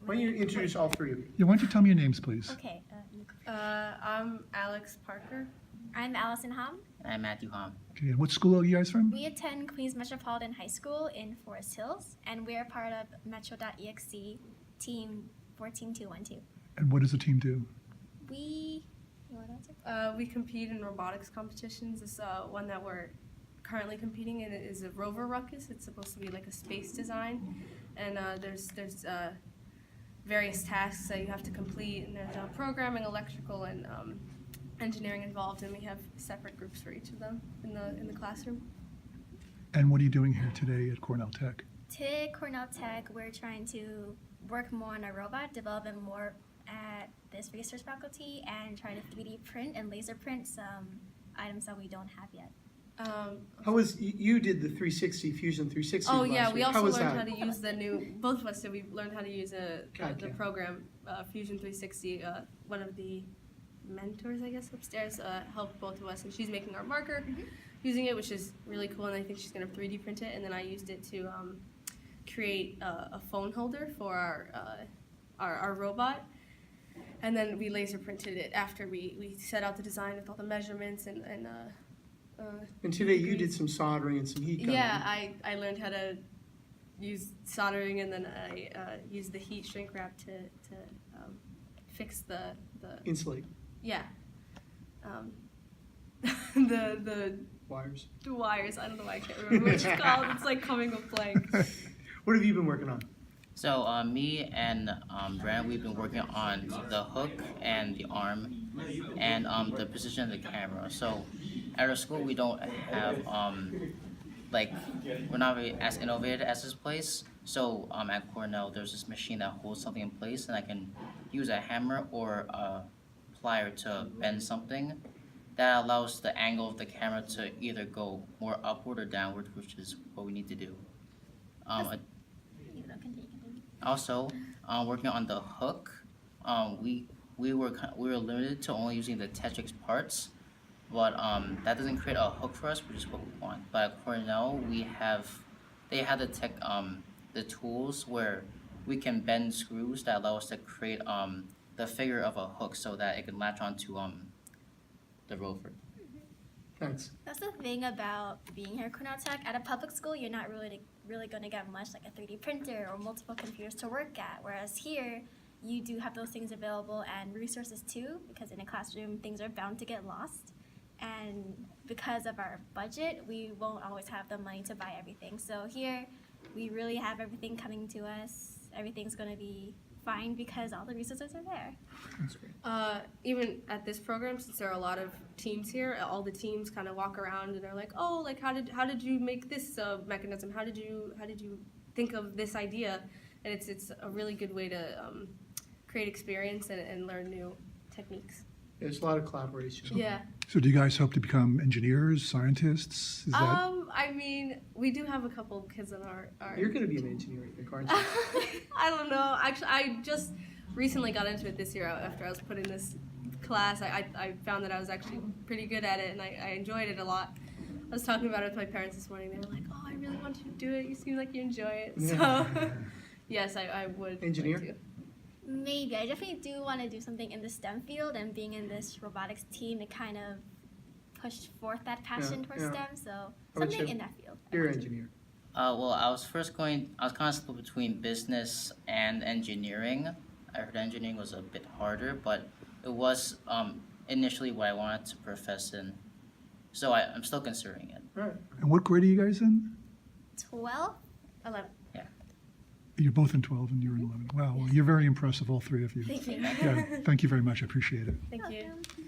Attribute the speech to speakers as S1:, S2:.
S1: Why don't you introduce all three of you?
S2: Yeah, why don't you tell me your names, please?
S3: Okay.
S4: I'm Alex Parker.
S3: I'm Allison Hom.
S5: I'm Matthew Hom.
S2: Okay, and what school are you guys from?
S3: We attend Queens Metropolitan High School in Forest Hills, and we're part of Metro.exe team 14212.
S2: And what does the team do?
S3: We
S4: We compete in robotics competitions. This one that we're currently competing in is a rover ruckus. It's supposed to be like a space design, and there's various tasks that you have to complete, and there's programming, electrical, and engineering involved, and we have separate groups for each of them in the classroom.
S2: And what are you doing here today at Cornell Tech?
S3: Today at Cornell Tech, we're trying to work more on our robot, develop it more at this research faculty, and try to 3D print and laser print some items that we don't have yet.
S1: How was, you did the 360, Fusion 360
S4: Oh
S1: last
S4: yeah,
S1: week.
S4: we
S1: How
S4: also
S1: was
S4: learned
S1: that?
S4: how to use the new. Both of us did. We learned how to use the
S1: CAD.
S4: program Fusion 360. One of the mentors, I guess, upstairs helped both of us, and she's making our marker using it, which is really cool. And I think she's gonna 3D print it. And then I used it to create a phone holder for our robot. And then we laser printed it after we set out the design with all the measurements and
S1: And today you did some soldering and some heat gun.
S4: yeah, I learned how to use soldering, and then I used the heat shrink wrap to fix the
S1: Insulate
S4: yeah the
S1: wires.
S4: wires. I don't know why I can't remember what it's called. It's like coming a blank.
S1: What have you been working on?
S5: So me and Brand, we've been working on the hook and the arm and the position of the camera. So at our school, we don't have we're not really as innovative as this place. So at Cornell, there's this machine that holds something in place, and I can use a hammer or a plier to bend something. That allows the angle of the camera to either go more upward or downward, which is what we need to do. Also, working on the hook, we were limited to only using the Tetrix parts, but that doesn't create a hook for us, which is what we want. But at Cornell, they have the tools where we can bend screws that allow us to create the figure of a hook so that it can latch onto the rover.
S1: Thanks.
S3: That's the thing about being here at Cornell Tech. At a public school, you're not really going to get much like a 3D printer or multiple computers to work at. Whereas here, you do have those things available and resources too, because in a classroom, things are bound to get lost. And because of our budget, we won't always have the money to buy everything. So here, we really have everything coming to us. Everything's going to be fine because all the resources are there.
S1: That's great.
S4: Even at this program, since there are a lot of teams here, all the teams kind of walk around and they're like, oh, like how did you make this mechanism? How did you think of this idea? And it's a really good way to create experience and learn new techniques.
S1: There's a lot of collaboration.
S4: Yeah.
S2: So do you guys hope to become engineers, scientists? Is that...
S4: I mean, we do have a couple of kids on our
S1: You're going to be an engineer, aren't you?
S4: I don't know. Actually, I just recently got into it this year after I was put in this class. I found that I was actually pretty good at it, and I enjoyed it a lot. I was talking about it with my parents this morning. They were like, oh, I really want you to do it. You seem like you enjoy it. So, yes, I would.
S1: Engineer?
S4: Like to.
S3: Maybe. I definitely do want to do something in the STEM field, and being in this robotics team, it kind of pushed forth that passion towards STEM, so something in that field.
S1: You're an engineer.
S5: Well, I was kind of split between business and engineering. I heard engineering was a bit harder, but it was initially what I wanted to profess in. So I'm still considering it.
S1: All right.
S2: And what grade are you guys in?
S3: 12?
S4: 11.
S2: You're both in 12 and you're in 11. Wow, well, you're very impressive, all three of you.
S3: Thank you.
S2: Yeah, thank you very much. I appreciate it.
S4: Thank you.
S3: Welcome.